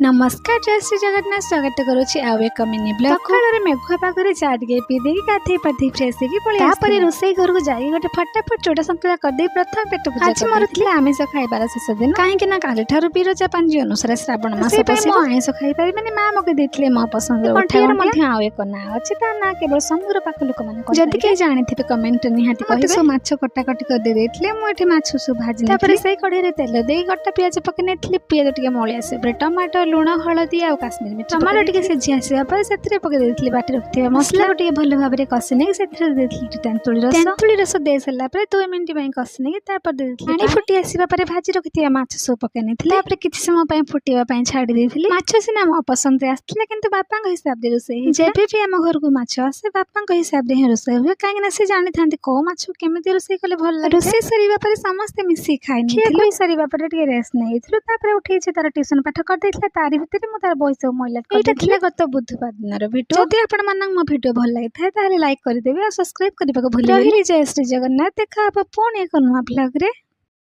नमस्कार जय श्री जगन्नाथ स्वागत करुच्ची आउ एक मिनी ब्लॉग सकाळ मेघुआ पागे चा टे पी दे गाधे पाधे फ्रेश होगी रोसई घर को जाए गोटे फटाफट चोटा संतुला करदे प्रथम पेट पूजा आज मोर आमिष खाइबार शेष दिन कहीं काली ठार बीरजा पांजी अनुसार श्रावण मास आमिष खाई पारे माँ मगे देते मो पसंद आउ एक ना अच्छे ता ना केवल समुद्र पाख लोक मैंने जदि कहीं जानी कमेंट निहाती कहे सब माछ कटाकटी कर देते मुझे माछ सब भाजी से कड़े तेल दे गटा पिज पकई नहीं पिज टे मली आसे टमाटो लुण हलदी आ काश्मीर मिर्च टमाटो टे सिझी आसा से पकई बाटी रखा मसला को भल भाव में कषि नहीं तेंतुली रस दे सारा 2 मिनट कषि नहीं पानी फुटी आसवा भाजी रखी माछ सब पकई नहीं किसी समय फुटापी छाड़ी माछ सीना मो पसंद आसला कि बापा हिसाब से रोसे जब भी आम घर को माछ आसे बापा हिसाब से रोसे हुए कहीं से जानी था कौ माछ केमी रोसे कले भल रोसे सर समस्ते मिसिक खाई सारा रेस्ट नहीं उठे तार ट्यूशन पाठ कर तारी भितर मुझे बही सब मैला गत बुधवार दिन भिडियो जदि आपण मो भिडियो भल लगी था लाइक करदे और सब्सक्राइब करने को भूल जय श्री जगन्नाथ देखा पुणी एक नुआ ब्लॉग रे।